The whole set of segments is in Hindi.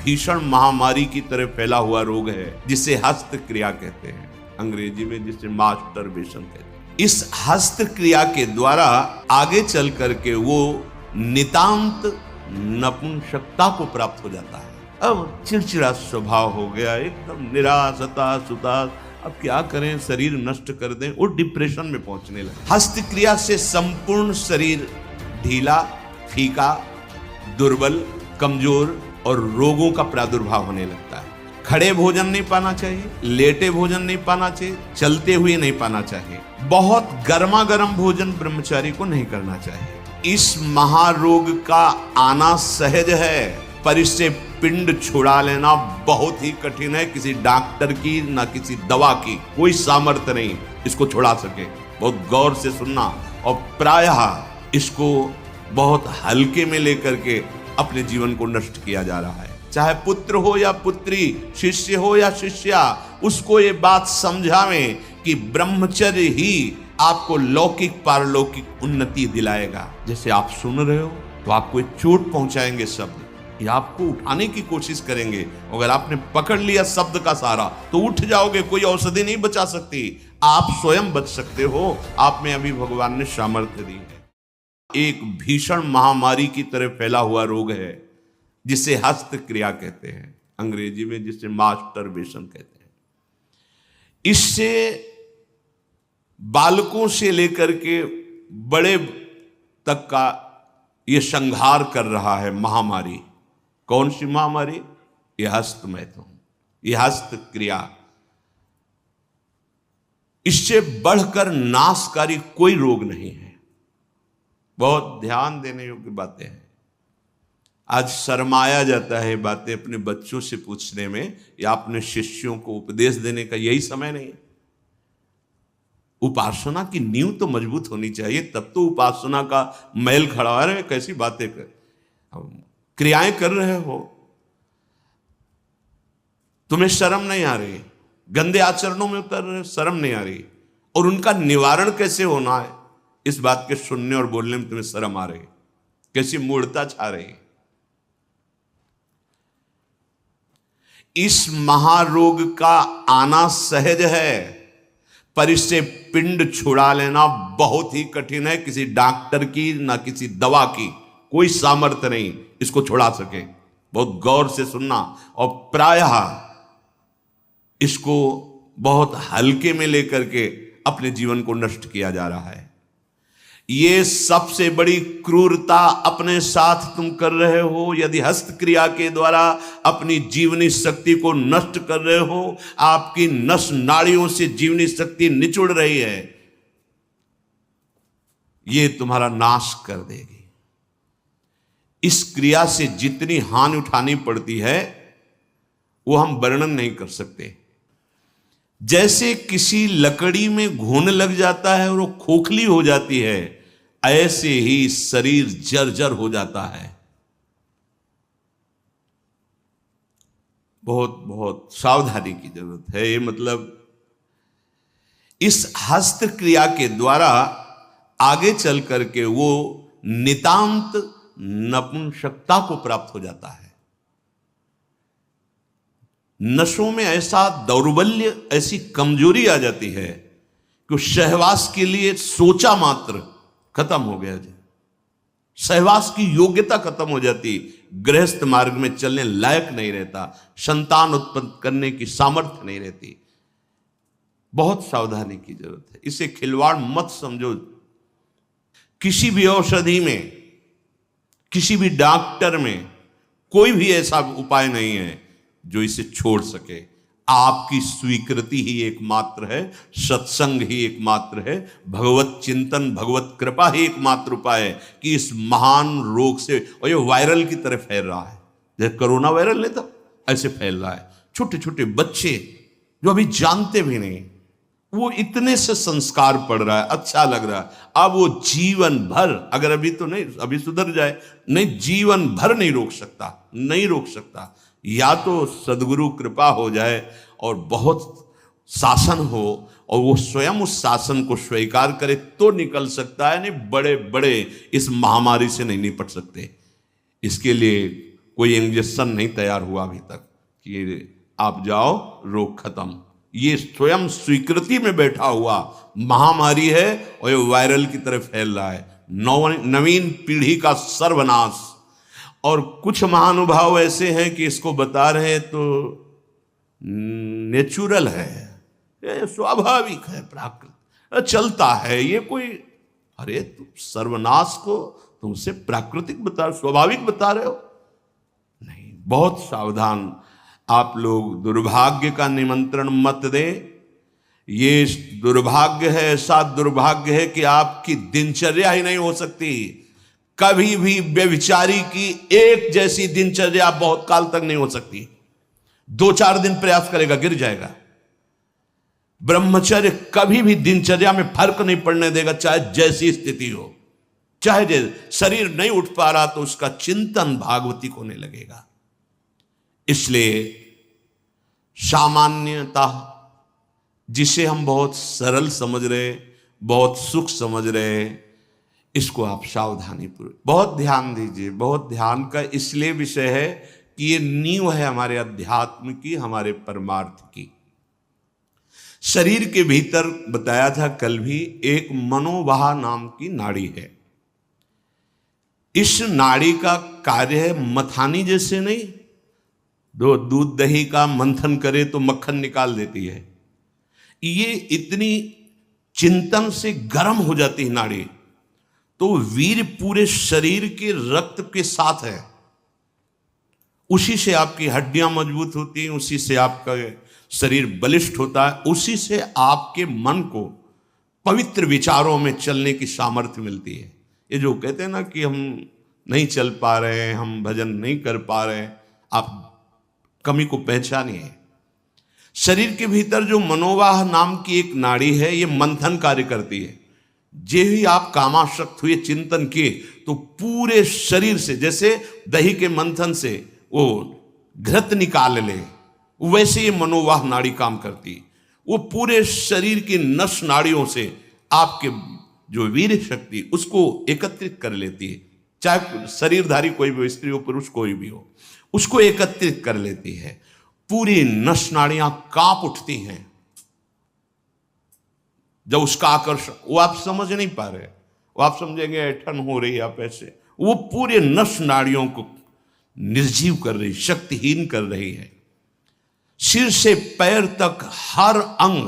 भीषण महामारी की तरह फैला हुआ रोग है जिसे हस्त क्रिया कहते हैं, अंग्रेजी में जिसे मास्टरबेशन कहते हैं। इस हस्त क्रिया के द्वारा आगे चल करके वो नितांत नपुंसकता को प्राप्त हो जाता है। अब चिड़चिड़ा स्वभाव हो गया, एकदम निराश हताश उदास, अब क्या करें, शरीर नष्ट कर दें, वो डिप्रेशन में पहुंचने लगे। हस्त क्रिया से संपूर्ण शरीर ढीला, फीका, दुर्बल, कमजोर और रोगों का प्रादुर्भाव होने लगता है। खड़े भोजन नहीं पाना चाहिए, लेटे भोजन नहीं पाना चाहिए, चलते हुए नहीं पाना चाहिए। बहुत गर्मा गर्म भोजन ब्रह्मचारी को नहीं करना चाहिए। इस महारोग का आना सहज है, पर इससे पिंड छुड़ा लेना बहुत ही कठिन है। किसी डॉक्टर की ना किसी दवा की कोई सामर्थ्य नहीं इसको छुड़ा सके। बहुत गौर से सुनना, और प्रायः इसको बहुत हल्के में लेकर के अपने जीवन को नष्ट किया जा रहा है। चाहे पुत्र हो या पुत्री, शिष्य हो या शिष्या, उसको ये बात समझावें कि ब्रह्मचर्य ही आपको लौकिक पारलौकिक उन्नति दिलाएगा। जैसे आप सुन रहे हो तो आपको एक चोट पहुंचाएंगे शब्द, ये आपको उठाने की कोशिश करेंगे। अगर आपने पकड़ लिया शब्द का सहारा तो उठ जाओगे, कोई औषधि नहीं बचा सकती, आप स्वयं बच सकते हो। आप में अभी भगवान ने सामर्थ्य दी है। एक भीषण महामारी की तरह फैला हुआ रोग है जिसे हस्त क्रिया कहते हैं, अंग्रेजी में जिसे मास्टरबेशन कहते हैं। इससे बालकों से लेकर के बड़े तक का यह संहार कर रहा है महामारी। कौन सी महामारी? यह हस्त मैथुन, यह हस्त क्रिया। इससे बढ़कर नाशकारी कोई रोग नहीं है। बहुत ध्यान देने योग्य बातें हैं। आज शर्माया जाता है बातें अपने बच्चों से पूछने में, या अपने शिष्यों को उपदेश देने का यही समय नहीं है। उपासना की नींव तो मजबूत होनी चाहिए, तब तो उपासना का मैल खड़ा है। कैसी बातें कर, क्रियाएं कर रहे हो, तुम्हें शर्म नहीं आ रही, गंदे आचरणों में उतर रहे, शर्म नहीं आ रही, और उनका निवारण कैसे होना है इस बात के सुनने और बोलने में तुम्हें शर्म आ रही, कैसी मूढ़ता छा रही। इस महारोग का आना सहज है, पर इससे पिंड छुड़ा लेना बहुत ही कठिन है। किसी डॉक्टर की ना किसी दवा की कोई सामर्थ्य नहीं इसको छुड़ा सके। बहुत गौर से सुनना, और प्रायः इसको बहुत हल्के में लेकर के अपने जीवन को नष्ट किया जा रहा है। ये सबसे बड़ी क्रूरता अपने साथ तुम कर रहे हो। यदि हस्त क्रिया के द्वारा अपनी जीवनी शक्ति को नष्ट कर रहे हो, आपकी नस नाड़ियों से जीवनी शक्ति निचुड़ रही है, ये तुम्हारा नाश कर देगी। इस क्रिया से जितनी हानि उठानी पड़ती है वो हम वर्णन नहीं कर सकते। जैसे किसी लकड़ी में घुन लग जाता है और वो खोखली हो जाती है, ऐसे ही शरीर जर्जर हो जाता है। बहुत बहुत सावधानी की जरूरत है। ये मतलब इस हस्त क्रिया के द्वारा आगे चल करके वो नितांत नपुंसकता को प्राप्त हो जाता है। नसों में ऐसा दौर्बल्य, ऐसी कमजोरी आ जाती है कि सहवास के लिए सोचा मात्र खत्म हो गया जी। सहवास की योग्यता खत्म हो जाती, गृहस्थ मार्ग में चलने लायक नहीं रहता, संतान उत्पन्न करने की सामर्थ्य नहीं रहती। बहुत सावधानी की जरूरत है। इसे खिलवाड़ मत समझो। किसी भी औषधि में, किसी भी डॉक्टर में कोई भी ऐसा उपाय नहीं है जो इसे छोड़ सके। आपकी स्वीकृति ही एकमात्र है, सत्संग ही एकमात्र है, भगवत चिंतन, भगवत कृपा ही एकमात्र उपाय है कि इस महान रोग से, और ये वायरल की तरह फैल रहा है, जैसे कोरोना वायरल नहीं था ऐसे फैल रहा है। छोटे छोटे बच्चे जो अभी जानते भी नहीं, वो इतने से संस्कार पड़ रहा है, अच्छा लग रहा है। अब वो जीवन भर, अगर अभी तो नहीं, अभी सुधर जाए, नहीं जीवन भर नहीं रोक सकता, नहीं रोक सकता। या तो सद्गुरु कृपा हो जाए और बहुत शासन हो और वो स्वयं उस शासन को स्वीकार करे तो निकल सकता है, नहीं बड़े बड़े इस महामारी से नहीं निपट सकते। इसके लिए कोई इंजेक्शन नहीं तैयार हुआ अभी तक कि आप जाओ रोग खत्म। ये स्वयं स्वीकृति में बैठा हुआ महामारी है और ये वायरल की तरफ फैल रहा है, नवीन पीढ़ी का सर्वनाश। और कुछ महानुभाव ऐसे हैं कि इसको बता रहे हैं तो नेचुरल है, ये स्वाभाविक है, प्राकृतिक चलता है, ये कोई, अरे तुम सर्वनाश को तुमसे प्राकृतिक बता, स्वाभाविक बता रहे हो। नहीं, बहुत सावधान आप लोग, दुर्भाग्य का निमंत्रण मत दें। ये दुर्भाग्य है, ऐसा दुर्भाग्य है कि आपकी दिनचर्या ही नहीं हो सकती। कभी भी व्यभिचारी की एक जैसी दिनचर्या बहुत काल तक नहीं हो सकती। 2-4 दिन प्रयास करेगा, गिर जाएगा। ब्रह्मचर्य कभी भी दिनचर्या में फर्क नहीं पड़ने देगा, चाहे जैसी स्थिति हो, चाहे जैसे शरीर नहीं उठ पा रहा तो उसका चिंतन भागवतिक होने लगेगा। इसलिए सामान्यता जिसे हम बहुत सरल समझ रहे, बहुत सुख समझ रहे, इसको आप सावधानी पूर्वक बहुत ध्यान दीजिए। बहुत ध्यान का इसलिए विषय है कि ये नींव है हमारे अध्यात्म की, हमारे परमार्थ की। शरीर के भीतर बताया था कल भी, एक मनोवाह नाम की नाड़ी है। इस नाड़ी का कार्य है मथानी जैसे नहीं, दो दूध दही का मंथन करे तो मक्खन निकाल देती है, ये इतनी चिंतन से गर्म हो जाती है नाड़ी, तो वीर पूरे शरीर के रक्त के साथ है। उसी से आपकी हड्डियां मजबूत होती हैं, उसी से आपका शरीर बलिष्ठ होता है, उसी से आपके मन को पवित्र विचारों में चलने की सामर्थ्य मिलती है। ये जो कहते हैं ना कि हम नहीं चल पा रहे हैं, हम भजन नहीं कर पा रहे हैं, आप कमी को पहचानिए। शरीर के भीतर जो मनोवाह नाम की एक नाड़ी है, ये मंथन कार्य करती है। जे ही आप कामासक्त हुए, चिंतन किए, तो पूरे शरीर से, जैसे दही के मंथन से वो घृत निकाल ले, वैसे ये मनोवाह नाड़ी काम करती है। वो पूरे शरीर की नस नाड़ियों से आपके जो वीर शक्ति उसको एकत्रित कर लेती है, चाहे शरीरधारी कोई भी, स्त्री हो पुरुष कोई भी हो, उसको एकत्रित कर लेती है। पूरी नस नाड़ियां कांप उठती हैं जब उसका आकर्षण, वो आप समझ नहीं पा रहे, वो आप समझेंगे ऐठन हो रही, आप ऐसे, वो पूरे नस नाड़ियों को निर्जीव कर रही, शक्तिहीन कर रही है। सिर से पैर तक हर अंग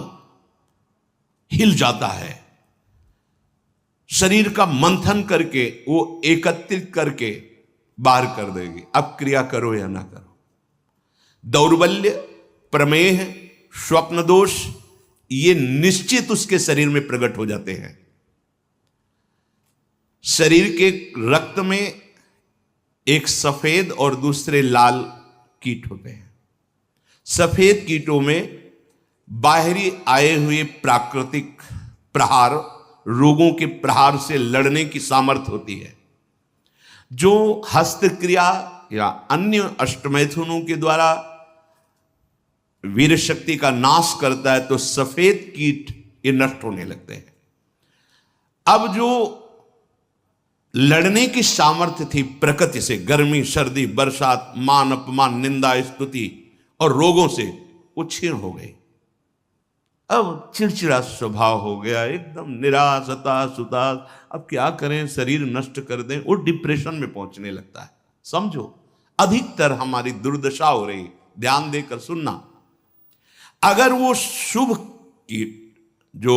हिल जाता है। शरीर का मंथन करके वो एकत्रित करके बाहर कर देगी। अब क्रिया करो या ना करो। दौर्बल्य, प्रमेह, स्वप्न दोष, ये निश्चित उसके शरीर में प्रकट हो जाते हैं। शरीर के रक्त में एक सफेद और दूसरे लाल कीट होते हैं। सफेद कीटों में बाहरी आए हुए प्राकृतिक प्रहार, रोगों के प्रहार से लड़ने की सामर्थ्य होती है। जो हस्तक्रिया या अन्य अष्टमैथुनों के द्वारा वीर शक्ति का नाश करता है, तो सफेद कीट ये नष्ट होने लगते हैं। अब जो लड़ने की सामर्थ्य थी प्रकृति से, गर्मी, सर्दी, बरसात, मान अपमान, निंदा, स्तुति और रोगों से, वो क्षीण हो गई। अब चिड़चिड़ा स्वभाव हो गया, एकदम निराश, हताश, उदास। अब क्या करें, शरीर नष्ट कर दें, वो डिप्रेशन में पहुंचने लगता है। समझो, अधिकतर हमारी दुर्दशा हो रही। ध्यान देकर सुनना। अगर वो शुभ कीट जो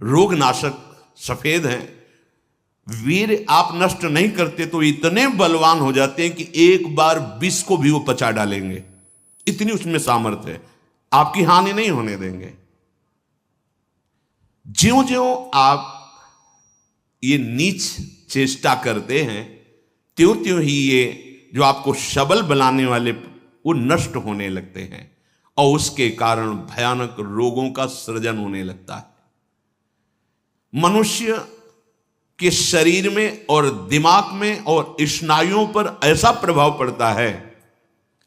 रोगनाशक सफेद हैं, वीर आप नष्ट नहीं करते तो इतने बलवान हो जाते हैं कि एक बार विष को भी वो पचा डालेंगे। इतनी उसमें सामर्थ्य है, आपकी हानि नहीं होने देंगे। ज्यों ज्यों आप ये नीच चेष्टा करते हैं, त्यों त्यों ही ये जो आपको सबल बनाने वाले वो नष्ट होने लगते हैं, और उसके कारण भयानक रोगों का सृजन होने लगता है। मनुष्य के शरीर में और दिमाग में और स्नायुओं पर ऐसा प्रभाव पड़ता है,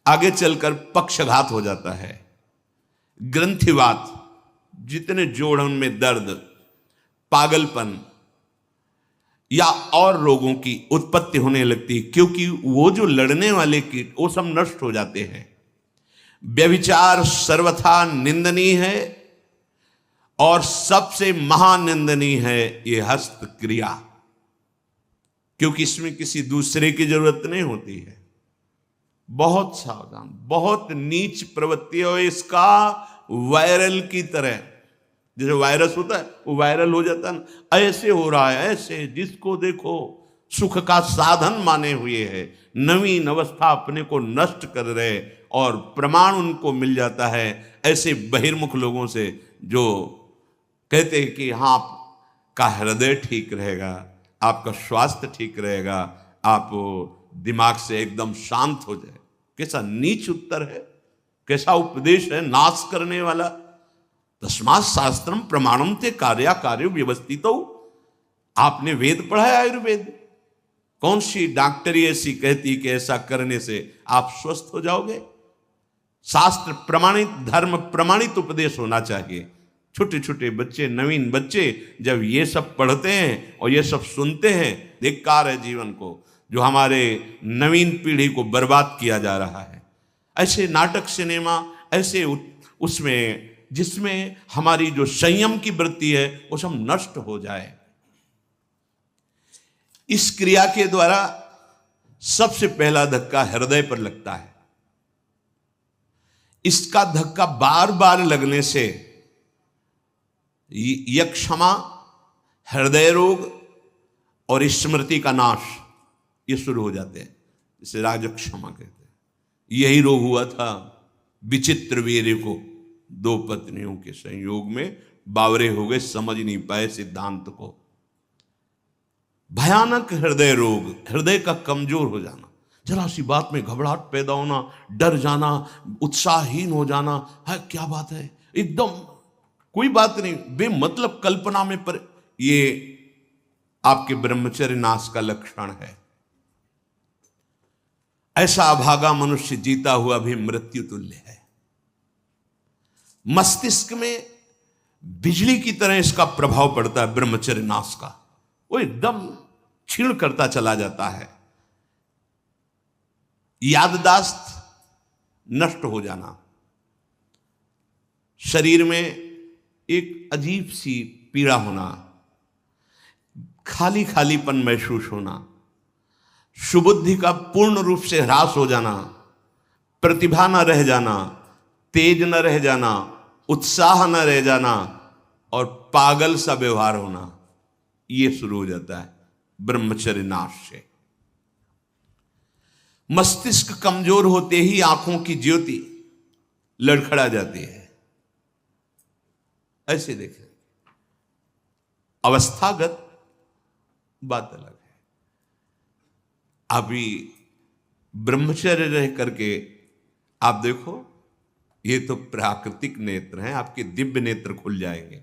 आगे चलकर पक्षघात हो जाता है, ग्रंथिवात, जितने जोड़ों में दर्द, पागलपन, या और रोगों की उत्पत्ति होने लगती है, क्योंकि वो जो लड़ने वाले कीट वो सब नष्ट हो जाते हैं। व्यभिचार सर्वथा निंदनीय है और सबसे महानिंदनीय है ये हस्त क्रिया, क्योंकि इसमें किसी दूसरे की जरूरत नहीं होती है। बहुत सावधान, बहुत नीच प्रवृत्ति है इसका। वायरल की तरह, जैसे वायरस होता है वो वायरल हो जाता है, ऐसे हो रहा है, ऐसे जिसको देखो सुख का साधन माने हुए है, नवीन अवस्था अपने को नष्ट कर रहे और प्रमाण उनको मिल जाता है ऐसे बहिर्मुख लोगों से, जो कहते हैं कि हाँ आपका हृदय ठीक रहेगा, आपका स्वास्थ्य ठीक रहेगा, आप दिमाग से एकदम शांत हो जाए। कैसा नीच उत्तर है, कैसा उपदेश है, नाश करने वाला। तस्मात् शास्त्रम प्रमाणम ते कार्या कार्य व्यवस्थितो। आपने वेद पढ़ा है, आयुर्वेद? कौन सी डॉक्टरी ऐसी कहती कि ऐसा करने से आप स्वस्थ हो जाओगे? शास्त्र प्रमाणित, धर्म प्रमाणित उपदेश होना चाहिए। छोटे छोटे बच्चे, नवीन बच्चे जब ये सब पढ़ते हैं और ये सब सुनते हैं, धिक्कार है जीवन को, जो हमारे नवीन पीढ़ी को बर्बाद किया जा रहा है। ऐसे नाटक, सिनेमा, ऐसे उसमें जिसमें हमारी जो संयम की वृत्ति है वो सब नष्ट हो जाए। इस क्रिया के द्वारा सबसे पहला धक्का हृदय पर लगता है। इसका धक्का बार बार लगने से यक्षमा, हृदय रोग और स्मृति का नाश ये शुरू हो जाते हैं। इसे राजक्षमा कहते हैं। यही रोग हुआ था विचित्र वीर्य को। 2 पत्नियों के संयोग में बावरे हो गए, समझ नहीं पाए सिद्धांत को। भयानक हृदय रोग, हृदय का कमजोर हो जाना, जरा सी बात में घबराहट पैदा होना, डर जाना, उत्साहहीन हो जाना, है क्या बात है, एकदम कोई बात नहीं, बेमतलब कल्पना में पर, ये आपके ब्रह्मचर्य नाश का लक्षण है। ऐसा अभागा मनुष्य जीता हुआ भी मृत्यु तुल्य है। मस्तिष्क में बिजली की तरह इसका प्रभाव पड़ता है ब्रह्मचर्य नाश का। वो एकदम क्षीण करता चला जाता है। याददाश्त नष्ट हो जाना, शरीर में एक अजीब सी पीड़ा होना, खाली खालीपन महसूस होना, सुबुद्धि का पूर्ण रूप से ह्रास हो जाना, प्रतिभा न रह जाना, तेज न रह जाना, उत्साह न रह जाना और पागल सा व्यवहार होना, ये शुरू हो जाता है ब्रह्मचर्य नाश से। मस्तिष्क कमजोर होते ही आंखों की ज्योति लड़खड़ा जाती है। ऐसे देखें, अवस्थागत बात अलग है। अभी ब्रह्मचर्य रह करके आप देखो, ये तो प्राकृतिक नेत्र हैं, आपके दिव्य नेत्र खुल जाएंगे।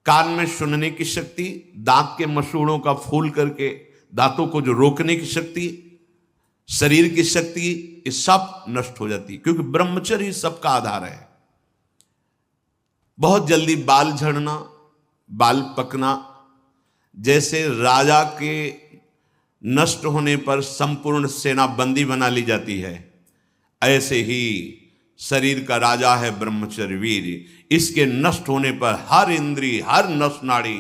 कान में सुनने की शक्ति, दांत के मसूड़ों का फूल करके दांतों को जो रोकने की शक्ति, शरीर की शक्ति, ये सब नष्ट हो जाती है, क्योंकि ब्रह्मचर्य सबका आधार है। बहुत जल्दी बाल झड़ना, बाल पकना, जैसे राजा के नष्ट होने पर संपूर्ण सेना बंदी बना ली जाती है, ऐसे ही शरीर का राजा है ब्रह्मचर्य वीर। इसके नष्ट होने पर हर इंद्रिय, हर नस नाड़ी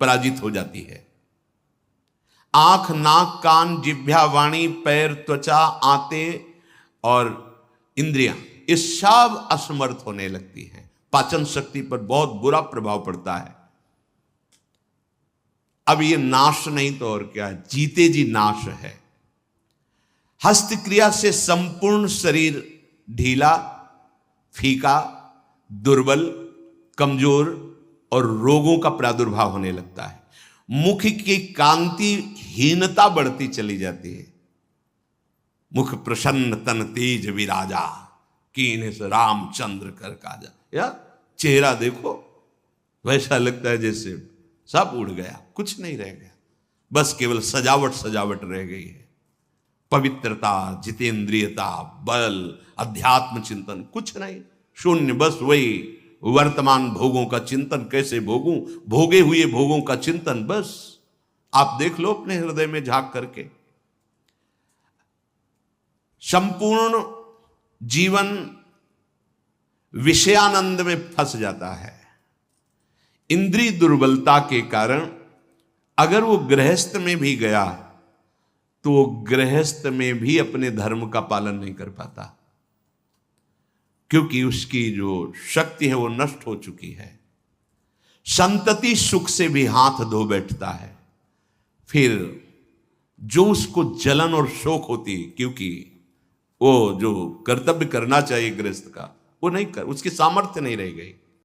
पराजित हो जाती है। आंख, नाक, कान, जिह्वा, वाणी, पैर, त्वचा, आंतें और इंद्रियां, ये सब असमर्थ होने लगती हैं। पाचन शक्ति पर बहुत बुरा प्रभाव पड़ता है। अब ये नाश नहीं तो और क्या है, जीते जी नाश है। हस्त क्रिया से संपूर्ण शरीर ढीला, फीका, दुर्बल, कमजोर और रोगों का प्रादुर्भाव होने लगता है। मुख की कांति हीनता बढ़ती चली जाती है। मुख प्रसन्न तन तेज विराजा, कीने से रामचंद्र कर काजा। या चेहरा देखो, वैसा लगता है जैसे सब उड़ गया, कुछ नहीं रह गया, बस केवल सजावट सजावट रह गई है। पवित्रता, जितेंद्रियता, बल, अध्यात्म चिंतन कुछ नहीं, शून्य, बस वही वर्तमान भोगों का चिंतन कैसे भोगूं, भोगे हुए भोगों का चिंतन। बस आप देख लो अपने हृदय में झांक करके। संपूर्ण जीवन विषयानंद में फंस जाता है। इंद्रिय दुर्बलता के कारण अगर वो गृहस्थ में भी गया तो वो गृहस्थ में भी अपने धर्म का पालन नहीं कर पाता, क्योंकि उसकी जो शक्ति है वो नष्ट हो चुकी है। संतति सुख से भी हाथ धो बैठता है, फिर जो उसको जलन और शोक होती, क्योंकि वो जो कर्तव्य करना चाहिए गृहस्थ का वो नहीं कर, उसकी सामर्थ्य नहीं रह गई।